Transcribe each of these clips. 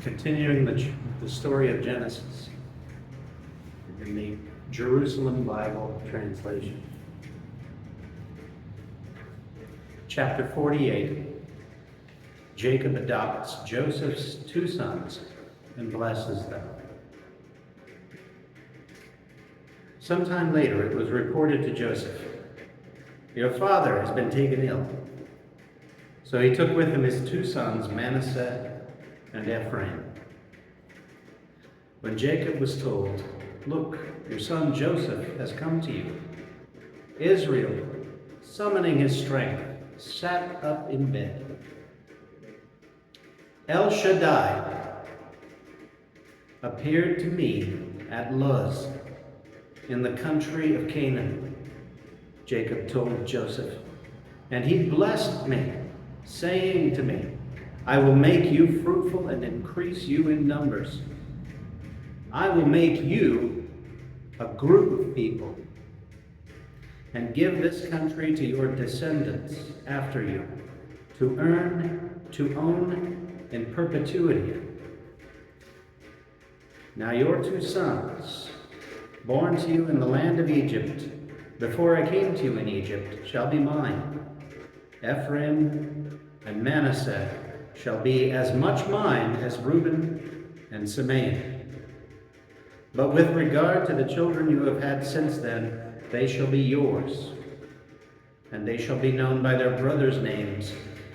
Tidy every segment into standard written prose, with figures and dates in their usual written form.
continuing the story of Genesis in the Jerusalem Bible translation. Chapter 48, Jacob adopts Joseph's two sons and blesses them. Sometime later, it was reported to Joseph, "Your father has been taken ill." So he took with him his two sons, Manasseh and Ephraim. When Jacob was told, "Look, your son Joseph has come to you," Israel, summoning his strength, sat up in bed. El Shaddai appeared to me at Luz in the country of Canaan, Jacob told Joseph, "and he blessed me, saying to me, I will make you fruitful and increase you in numbers. I will make you a group of people and give this country to your descendants after you, to own in perpetuity. Now your two sons, born to you in the land of Egypt, before I came to you in Egypt, shall be mine. Ephraim and Manasseh shall be as much mine as Reuben and Simeon. But with regard to the children you have had since then, they shall be yours, and they shall be known by their brothers' names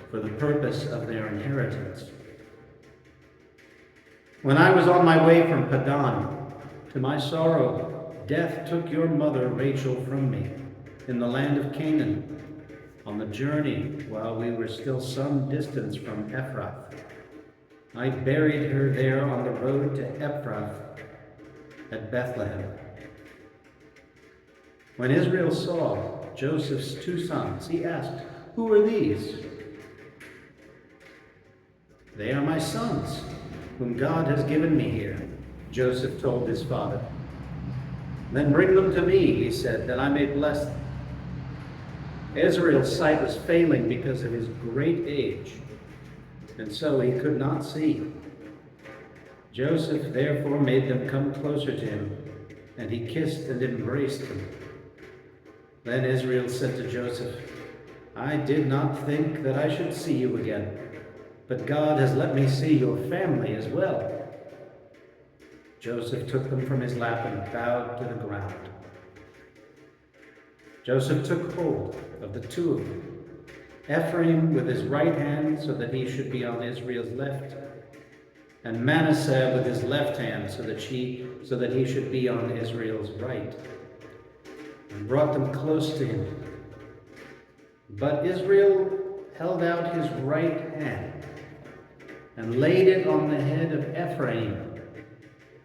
for the purpose of their inheritance. When I was on my way from Padan, to my sorrow, death took your mother Rachel from me in the land of Canaan, on the journey while we were still some distance from Ephrath. I buried her there on the road to Ephrath at Bethlehem. When Israel saw Joseph's two sons, he asked, "Who are these?" "They are my sons, whom God has given me here," Joseph told his father. "Then bring them to me," he said, "that I may bless them." Israel's sight was failing because of his great age, and so he could not see. Joseph therefore made them come closer to him, and he kissed and embraced them. Then Israel said to Joseph, "I did not think that I should see you again, but God has let me see your family as well." Joseph took them from his lap and bowed to the ground. Joseph took hold of the two of them, Ephraim with his right hand so that he should be on Israel's left, and Manasseh with his left hand so that he should be on Israel's right, and brought them close to him. But Israel held out his right hand and laid it on the head of Ephraim,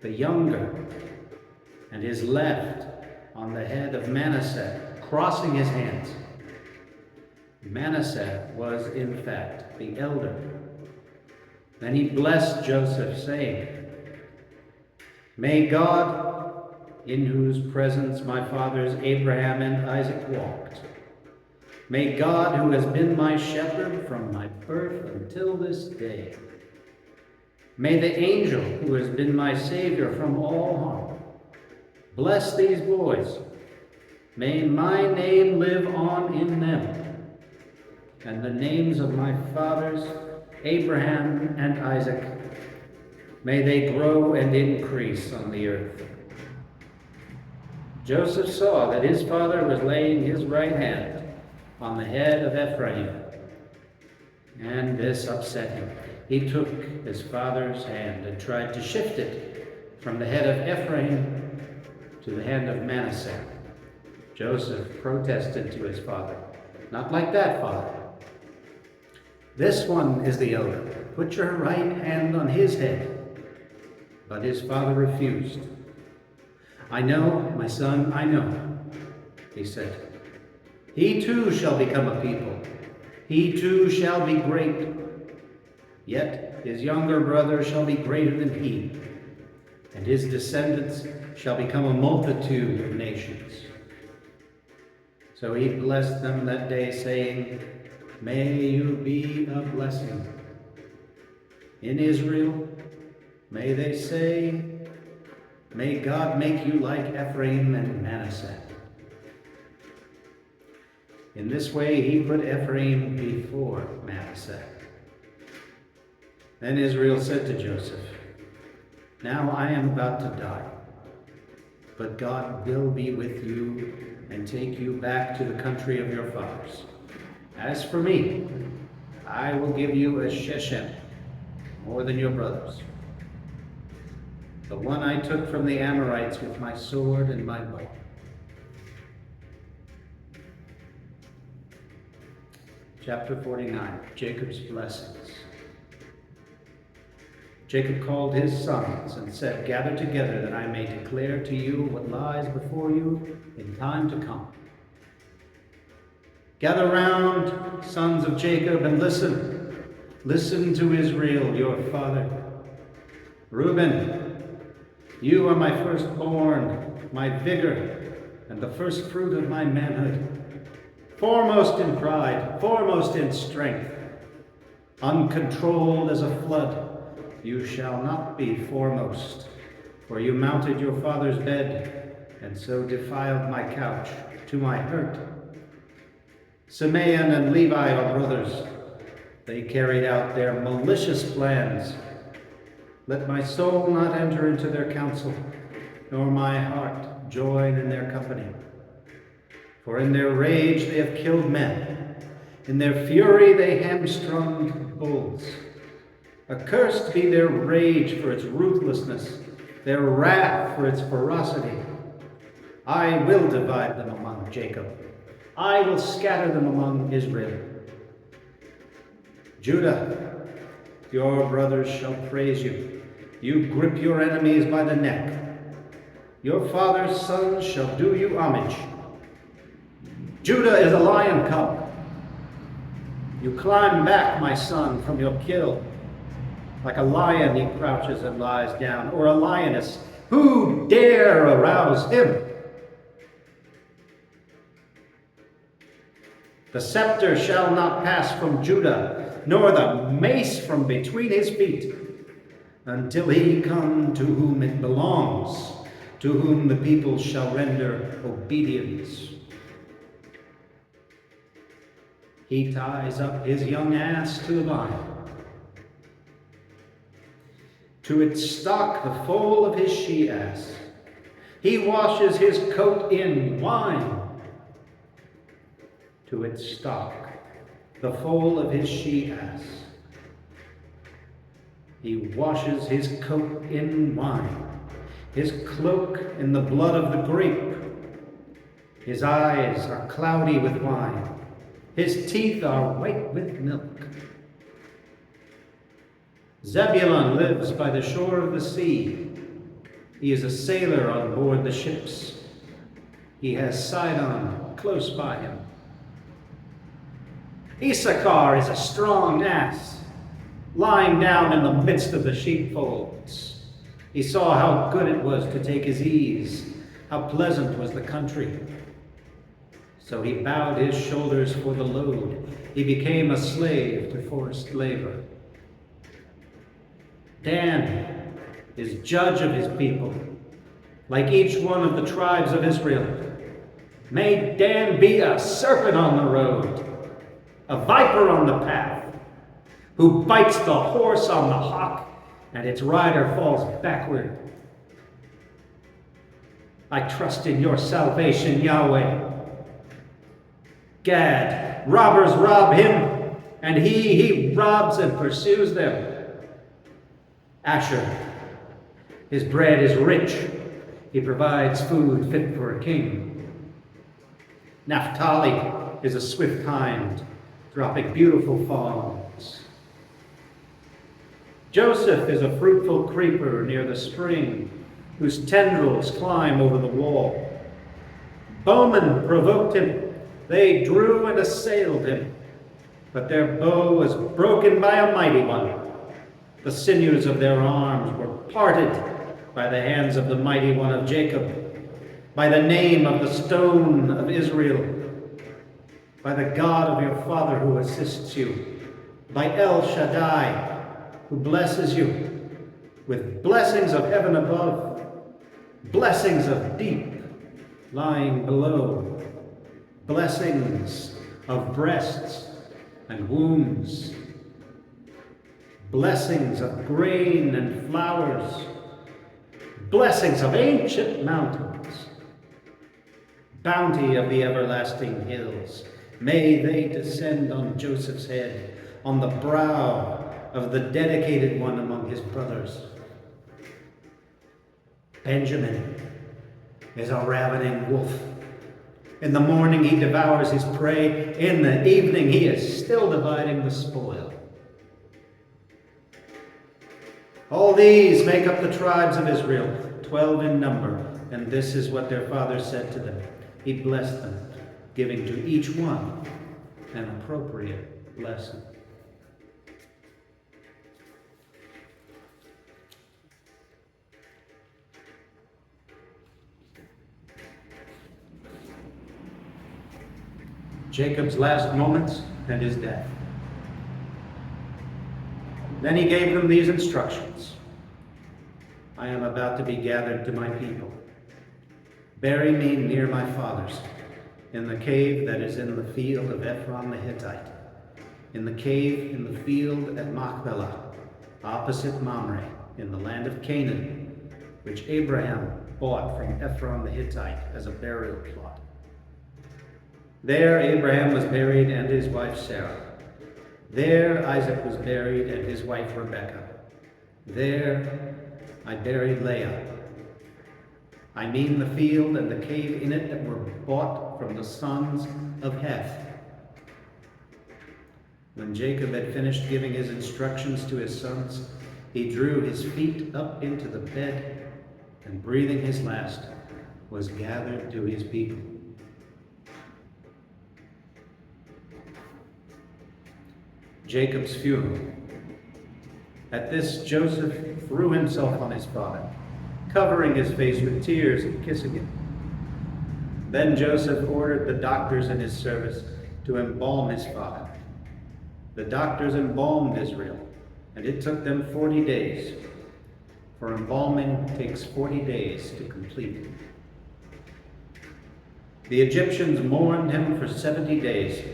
the younger, and his left on the head of Manasseh, crossing his hands. Manasseh was, in fact, the elder. Then he blessed Joseph, saying, "May God, in whose presence my fathers Abraham and Isaac walked, may God, who has been my shepherd from my birth until this day, may the angel who has been my Savior from all harm, bless these boys. May my name live on in them, and the names of my fathers, Abraham and Isaac, may they grow and increase on the earth." Joseph saw that his father was laying his right hand on the head of Ephraim, and this upset him. He took his father's hand and tried to shift it from the head of Ephraim to the hand of Manasseh. Joseph protested to his father, "Not like that, father. This one is the elder. Put your right hand on his head." But his father refused. "I know, my son, I know," he said. "He too shall become a people. He too shall be great. Yet his younger brother shall be greater than he, and his descendants shall become a multitude of nations." So he blessed them that day, saying, "May you be a blessing in Israel May they say, may God make you like Ephraim and Manasseh. In this way he put Ephraim before Manasseh. Then Israel said to Joseph, now I am about to die, but God will be with you and take you back to the country of your fathers. As for me, I will give you a Shechem, more than your brothers, the one I took from the Amorites with my sword and my bow. Chapter 49, Jacob's blessings. Jacob called his sons and said, gather together that I may declare to you what lies before you in time to come. Gather round, sons of Jacob, and listen. Listen to Israel, your father. Reuben, you are my firstborn, my vigor, and the first fruit of my manhood. Foremost in pride, foremost in strength, uncontrolled as a flood. You shall not be foremost, for you mounted your father's bed, and so defiled my couch to my hurt. Simeon and Levi are brothers. They carried out their malicious plans. Let my soul not enter into their counsel, nor my heart join in their company. For in their rage they have killed men. In their fury they hamstrung bulls. Accursed be their rage for its ruthlessness, their wrath for its ferocity. I will divide them among Jacob. I will scatter them among Israel. Judah, your brothers shall praise you. You grip your enemies by the neck. Your father's sons shall do you homage. Judah is a lion cub. You climb back, my son, from your kill. Like a lion he crouches and lies down, or a lioness. Who dare arouse him? The scepter shall not pass from Judah, nor the mace from between his feet, until he come to whom it belongs, to whom the people shall render obedience. He ties up his young ass to the vine. To its stock the foal of his she-ass. He washes his coat in wine. To its stock the foal of his she-ass. He washes his coat in wine, his cloak in the blood of the grape. His eyes are cloudy with wine. His teeth are white with milk. Zebulun lives by the shore of the sea. He is a sailor on board the ships. He has Sidon close by him. Issachar is a strong ass, lying down in the midst of the sheepfolds. He saw how good it was to take his ease, how pleasant was the country. So he bowed his shoulders for the load. He became a slave to forced labor. Dan is judge of his people, like each one of the tribes of Israel. May Dan be a serpent on the road, a viper on the path, who bites the horse on the hock and its rider falls backward. I trust in your salvation, Yahweh. Gad, robbers rob him, and he robs and pursues them. Asher, his bread is rich. He provides food fit for a king. Naphtali is a swift hind, dropping beautiful fawns. Joseph is a fruitful creeper near the spring, whose tendrils climb over the wall. Bowmen provoked him. They drew and assailed him, but their bow was broken by a mighty one. The sinews of their arms were parted by the hands of the mighty one of Jacob, by the name of the stone of Israel, by the God of your father who assists you, by El Shaddai, who blesses you, with blessings of heaven above, blessings of deep lying below, blessings of breasts and wombs, blessings of grain and flowers, blessings of ancient mountains, bounty of the everlasting hills. May they descend on Joseph's head, on the brow of the dedicated one among his brothers. Benjamin is a ravening wolf. In the morning he devours his prey. In the evening he is still dividing the spoil. All these make up the tribes of Israel, 12 in number, and this is what their father said to them. He blessed them, giving to each one an appropriate blessing. Jacob's last moments and his death. Then he gave them these instructions. I am about to be gathered to my people. Bury me near my fathers, in the cave that is in the field of Ephron the Hittite, in the cave in the field at Machpelah, opposite Mamre, in the land of Canaan, which Abraham bought from Ephron the Hittite as a burial plot. There Abraham was buried and his wife Sarah. There Isaac was buried and his wife Rebekah. There I buried Leah. I mean the field and the cave in it that were bought from the sons of Heth. When Jacob had finished giving his instructions to his sons, he drew his feet up into the bed and, breathing his last, was gathered to his people. Jacob's funeral. At this, Joseph threw himself on his father, covering his face with tears and kissing him. Then Joseph ordered the doctors in his service to embalm his father. The doctors embalmed Israel, and it took them 40 days, for embalming takes 40 days to complete. The Egyptians mourned him for 70 days.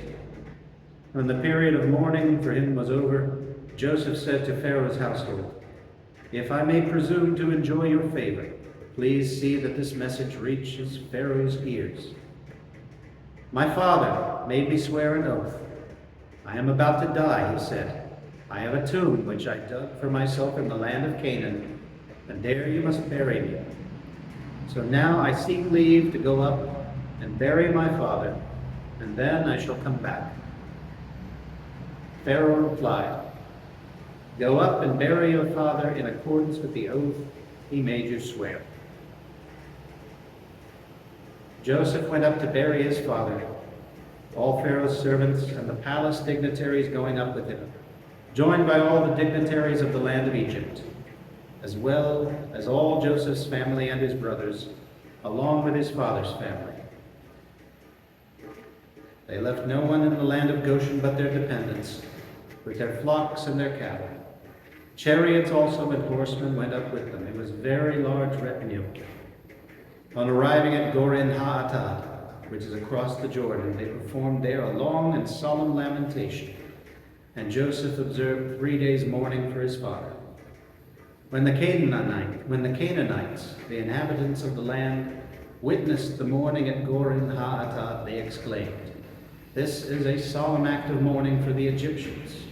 When the period of mourning for him was over, Joseph said to Pharaoh's household, "If I may presume to enjoy your favor, please see that this message reaches Pharaoh's ears. My father made me swear an oath. I am about to die," he said. "I have a tomb which I dug for myself in the land of Canaan, and there you must bury me. So now I seek leave to go up and bury my father, and then I shall come back." Pharaoh replied, "Go up and bury your father in accordance with the oath he made you swear." Joseph went up to bury his father, all Pharaoh's servants and the palace dignitaries going up with him, joined by all the dignitaries of the land of Egypt, as well as all Joseph's family and his brothers, along with his father's family. They left no one in the land of Goshen but their dependents, with their flocks and their cattle. Chariots also and horsemen went up with them. It was a very large retinue. On arriving at Goren Ha'atad, which is across the Jordan, they performed there a long and solemn lamentation, and Joseph observed 3 days mourning for his father. When the Canaanites, the inhabitants of the land, witnessed the mourning at Goren Ha'atad, they exclaimed, "This is a solemn act of mourning for the Egyptians."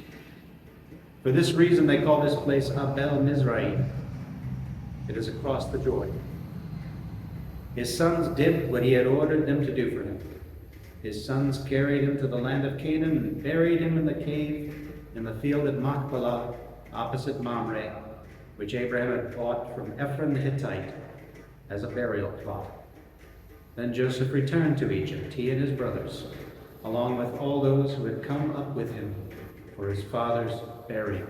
For this reason they call this place Abel Mizraim. It is across the Jordan. His sons did what he had ordered them to do for him. His sons carried him to the land of Canaan and buried him in the cave in the field at Machpelah, opposite Mamre, which Abraham had bought from Ephron the Hittite as a burial plot. Then Joseph returned to Egypt, he and his brothers, along with all those who had come up with him for his father's burial.